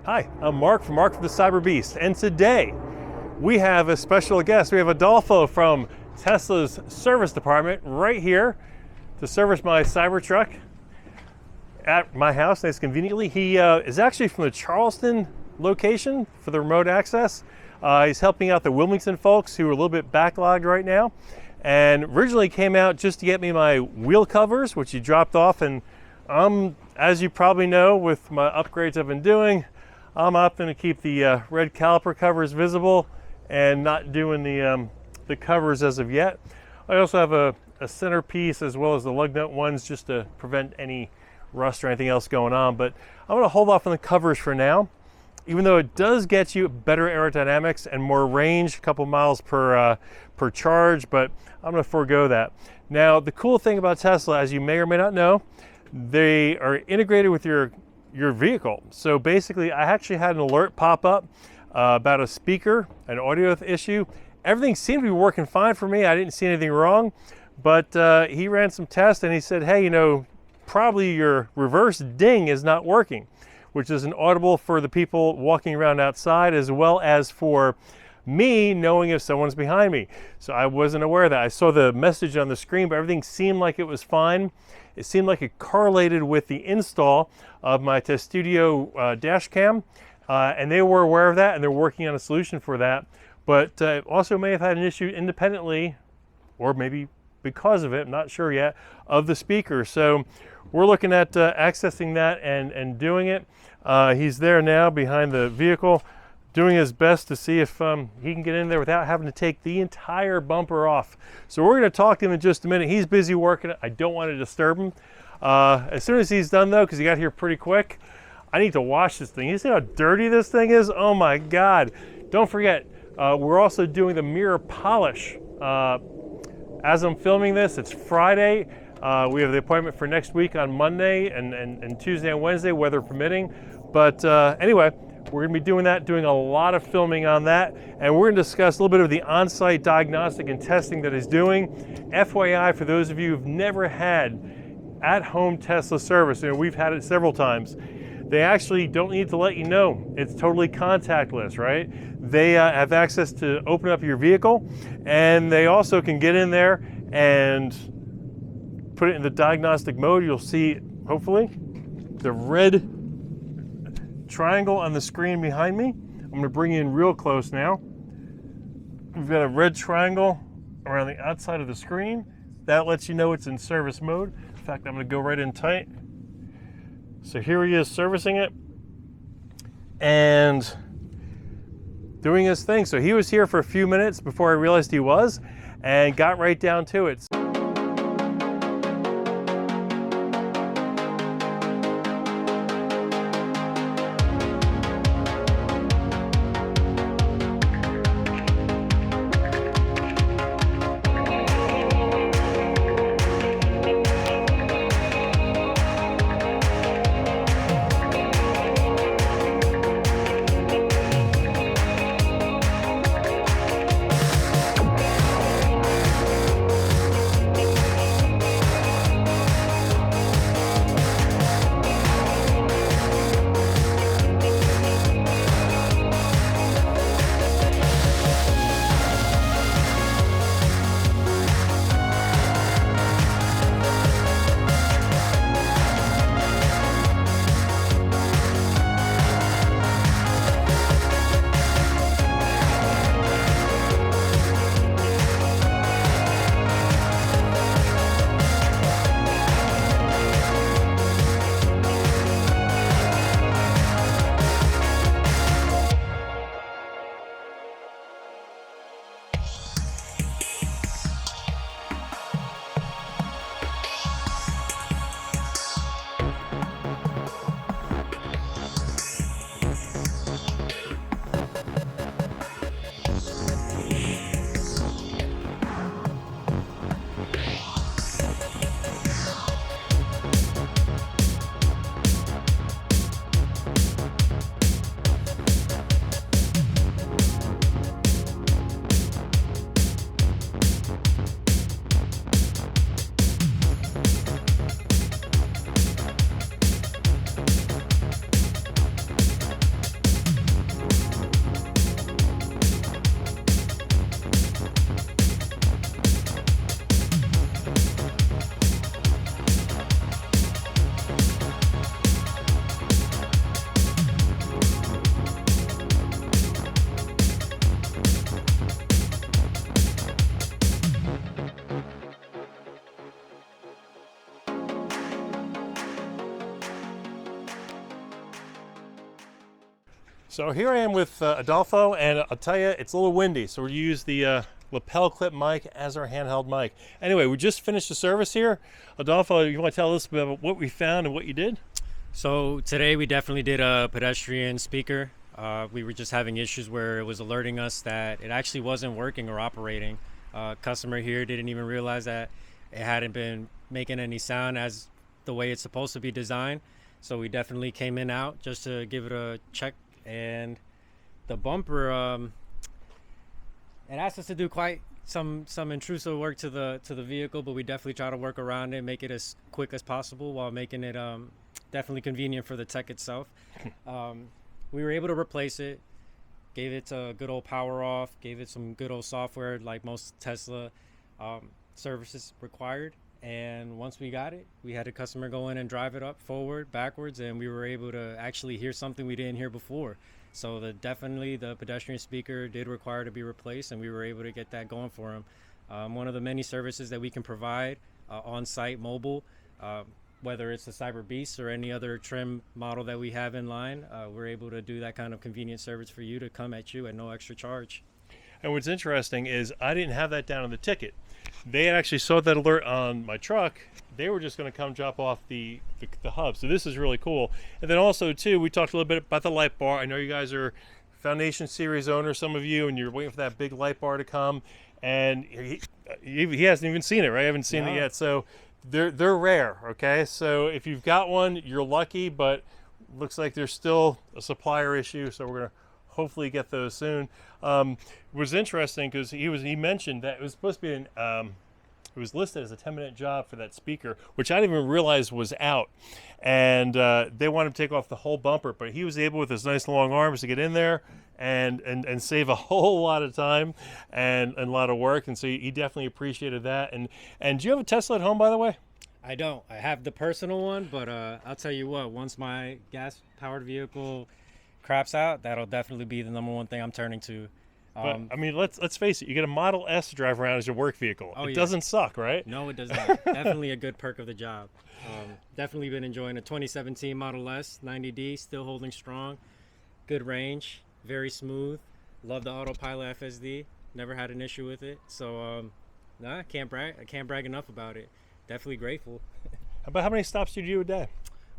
Hi, I'm Mark from the Cyberbeast, and today we have a special guest. We have Adolfo from Tesla's service department right here to service my Cybertruck at my house, nice conveniently. He is actually from the Charleston location for the remote access. He's helping out the Wilmington folks who are a little bit backlogged right now, and originally came out just to get me my wheel covers, which he dropped off. And as you probably know, with my upgrades I've been doing, I'm opting to keep the red caliper covers visible and not doing the covers as of yet. I also have a centerpiece as well as the lug nut ones just to prevent any rust or anything else going on, but I'm going to hold off on the covers for now, even though it does get you better aerodynamics and more range, a couple miles per charge, but I'm going to forego that. Now, the cool thing about Tesla, as you may or may not know, they are integrated with your vehicle. So basically, I actually had an alert pop up about a speaker, an audio issue. Everything seemed to be working fine for me. I didn't see anything wrong, but he ran some tests and he said, hey, you know, probably your reverse ding is not working, which is an audible for the people walking around outside, as well as for me knowing if someone's behind me. So I wasn't aware of that. I saw the message on the screen, but everything seemed like it was fine. It seemed like it correlated with the install of my Test Studio dash cam, and they were aware of that, and they're working on a solution for that. But also may have had an issue independently, or maybe because of it, I'm not sure yet, of the speaker. So we're looking at accessing that and doing it. He's there now behind the vehicle, doing his best to see if he can get in there without having to take the entire bumper off. So we're going to talk to him in just a minute. He's busy working it. I don't want to disturb him. As soon as he's done, though, because he got here pretty quick, I need to wash this thing. You see how dirty this thing is? Oh my God. Don't forget, we're also doing the mirror polish. As I'm filming this, it's Friday. We have the appointment for next week on Monday and Tuesday and Wednesday, weather permitting. But anyway, we're going to be doing that, doing a lot of filming on that, and we're going to discuss a little bit of the on-site diagnostic and testing that he's doing. FYI, for those of you who've never had at-home Tesla service, and we've had it several times, they actually don't need to let you know. It's totally contactless, right? They have access to open up your vehicle, and they also can get in there and put it in the diagnostic mode. You'll see, hopefully, the red triangle on the screen behind me. I'm going to bring you in real close now. We've got a red triangle around the outside of the screen. That lets you know it's in service mode. In fact, I'm going to go right in tight. So here he is servicing it and doing his thing. So he was here for a few minutes before I realized he was, and got right down to it. So here I am with Adolfo, and I'll tell you, it's a little windy, so we use the lapel clip mic as our handheld mic. Anyway, we just finished the service here. Adolfo, you want to tell us about what we found and what you did? So today we definitely did a pedestrian speaker. We were just having issues where it was alerting us that it actually wasn't working or operating. Customer here didn't even realize that it hadn't been making any sound as the way it's supposed to be designed. So we definitely came in out just to give it a check. And the bumper, it asked us to do quite some intrusive work to the vehicle, but we definitely try to work around it, make it as quick as possible while making it definitely convenient for the tech itself. We were able to replace it, gave it a good old power off, gave it some good old software like most Tesla services required. And once we got it, we had a customer go in and drive it up, forward, backwards, and we were able to actually hear something we didn't hear before. So definitely the pedestrian speaker did require to be replaced, and we were able to get that going for him. One of the many services that we can provide on-site mobile, whether it's the Cyberbeast or any other trim model that we have in line, we're able to do that kind of convenient service for you to come at you at no extra charge. And what's interesting is I didn't have that down on the ticket. They actually saw that alert on my truck. They were just going to come drop off the hub. So this is really cool. And then also too, we talked a little bit about the light bar. I know you guys are Foundationseries owners, some of you, and you're waiting for that big light bar to come. And he hasn't even seen it, right? I haven't seen it yet. So they're rare, okay? So if you've got one, you're lucky, but looks like there's still a supplier issue. So we're going to hopefully get those soon. It was interesting because he mentioned that it was supposed to be it was listed as a 10-minute job for that speaker, which I didn't even realize was out. And they wanted to take off the whole bumper, but he was able with his nice long arms to get in there and save a whole lot of time and a lot of work. And so he definitely appreciated that. And do you have a Tesla at home, by the way? I don't. I have the personal one, but I'll tell you what, once my gas-powered vehicle craps out, that'll definitely be the number one thing I'm turning to. But I mean, let's face it, you get a Model S to drive around as your work vehicle. It doesn't suck, right? No, it does not. Definitely a good perk of the job. Definitely been enjoying a 2017 Model S 90D, still holding strong. Good range, very smooth. Love the autopilot FSD. Never had an issue with it. So, I can't brag. I can't brag enough about it. Definitely grateful. About how many stops do you do a day?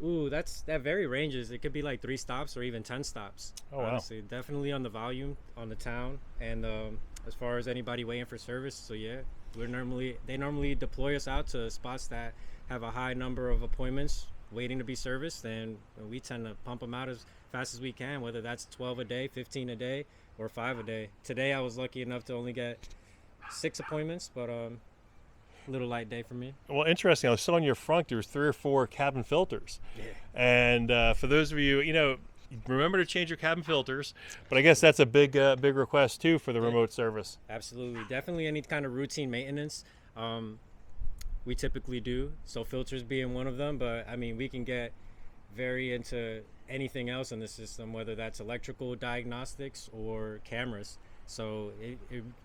Ooh, that very ranges. It could be like 3 stops or even 10 stops. Oh, wow. Honestly, definitely on the volume, on the town, and as far as anybody waiting for service. So yeah, they normally deploy us out to spots that have a high number of appointments waiting to be serviced, and we tend to pump them out as fast as we can, whether that's 12 a day, 15 a day, or 5 a day. Today I was lucky enough to only get 6 appointments, but little light day for me. Well, interesting. I saw on your front there's 3 or 4 cabin filters. Yeah. And for those of you, remember to change your cabin filters. But I guess that's a big request too for the remote service. Absolutely, definitely any kind of routine maintenance. We typically do. So filters being one of them. But I mean, we can get very into anything else in the system, whether that's electrical diagnostics or cameras. So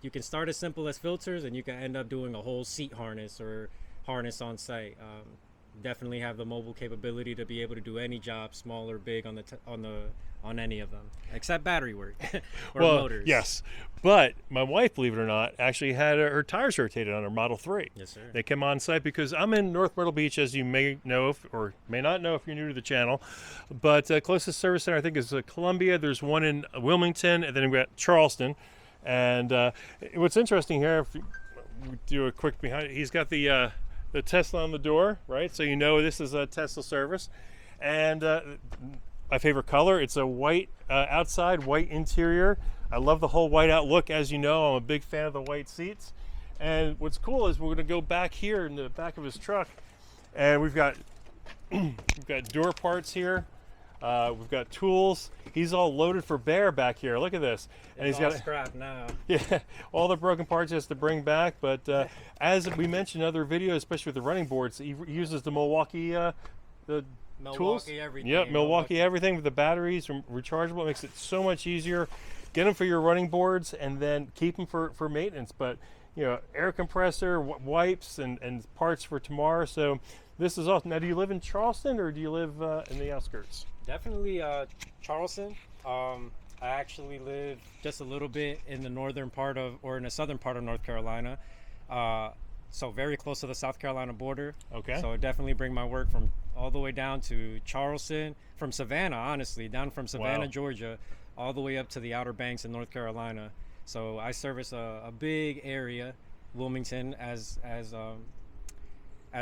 you can start as simple as filters, and you can end up doing a whole seat harness or harness on site. Definitely have the mobile capability to be able to do any job, small or big, on any of them, except battery work or motors. Yes, but my wife, believe it or not, actually had her tires rotated on her Model 3. Yes, sir. They came on site because I'm in North Myrtle Beach, as you may know or may not know if you're new to the channel. But closest service center I think is Columbia. There's one in Wilmington, and then we've got Charleston. And what's interesting here, if we do a quick behind, he's got the Tesla on the door, right? So you know this is a Tesla service. And my favorite color, it's a white outside, white interior. I love the whole white out look. As you know, I'm a big fan of the white seats. And what's cool is we're going to go back here in the back of his truck, and we've got door parts here. We've got tools. He's all loaded for bear back here. Look at this. And he's got scrap now. Yeah, all the broken parts he has to bring back. But as we mentioned in other videos, especially with the running boards, he uses the Milwaukee tools. Everything. Yep, Milwaukee everything with the batteries, rechargeable. It makes it so much easier. Get them for your running boards, and then keep them for maintenance. But air compressor, wipes, and parts for tomorrow. So This is awesome. Now, do you live in Charleston or do you live in the outskirts? Definitely Charleston. I actually live just a little bit in the northern part of, or in the southern part of North Carolina. So very close to the South Carolina border. Okay. So I definitely bring my work from all the way down to Charleston, from Savannah, honestly, down from Savannah, Wow. Georgia, all the way up to the Outer Banks in North Carolina. So I service a big area, Wilmington, as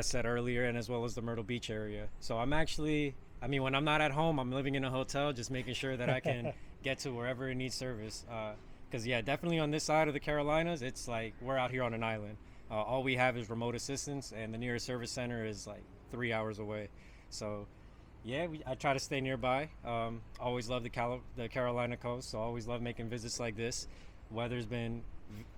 said earlier, and as well as the Myrtle Beach area. So I'm actually, I mean, when I'm not at home, I'm living in a hotel, just making sure that I can get to wherever it needs service. Because yeah, definitely on this side of the Carolinas, it's like we're out here on an island. All we have is remote assistance, and the nearest service center is like 3 hours away. So yeah, I try to stay nearby. Always love the Carolina coast, so always love making visits like this. Weather's been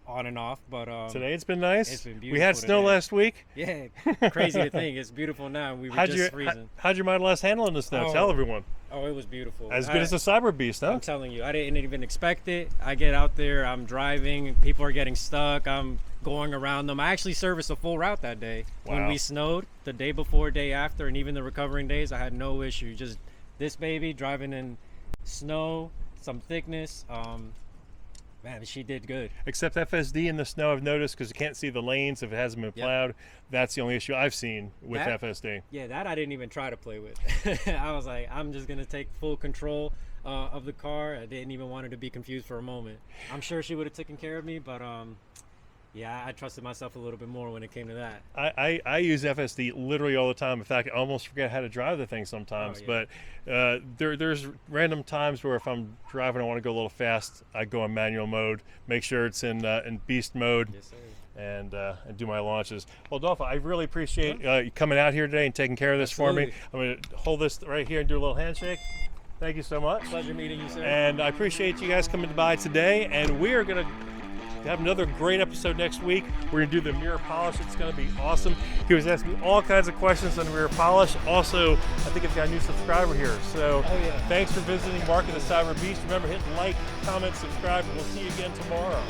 on and off, but Today it's been nice. It's been We had beautiful snow today. last week. Yeah, crazy to think. It's beautiful now. We were just freezing. How'd your Model S handle in the snow? Oh. Tell everyone. Oh, it was beautiful. As good as the Cyberbeast, huh? I'm telling you, I didn't even expect it. I get out there, I'm driving, people are getting stuck, I'm going around them. I actually serviced a full route that day. When Wow. we snowed, the day before, day after, and even the recovering days, I had no issue. Just this baby driving in snow, some thickness. Man, she did good. Except FSD in the snow, I've noticed, because you can't see the lanes if it hasn't been Yep. plowed. That's the only issue I've seen with That- FSD. Yeah, that I didn't even try to play with. I was like, I'm just gonna take full control of the car. I didn't even want her to be confused for a moment. I'm sure she would have taken care of me, but yeah, I trusted myself a little bit more when it came to that. I use FSD literally all the time. In fact, I almost forget how to drive the thing sometimes. Oh, yeah. But there's random times where if I'm driving, I want to go a little fast, I go in manual mode, make sure it's in beast mode. Yes, sir. And do my launches. Well, Adolfo, I really appreciate you coming out here today and taking care of this for me. I'm going to hold this right here and do a little handshake. Thank you so much. Pleasure meeting you, sir. And I appreciate you guys coming by today. And we are going to have another great episode next week. We're going to do the mirror polish. It's going to be awesome. He was asking me all kinds of questions on the mirror polish. Also, I think I've got a new subscriber here. So thanks for visiting Mark of the Cyberbeast. Remember, hit like, comment, subscribe, and we'll see you again tomorrow.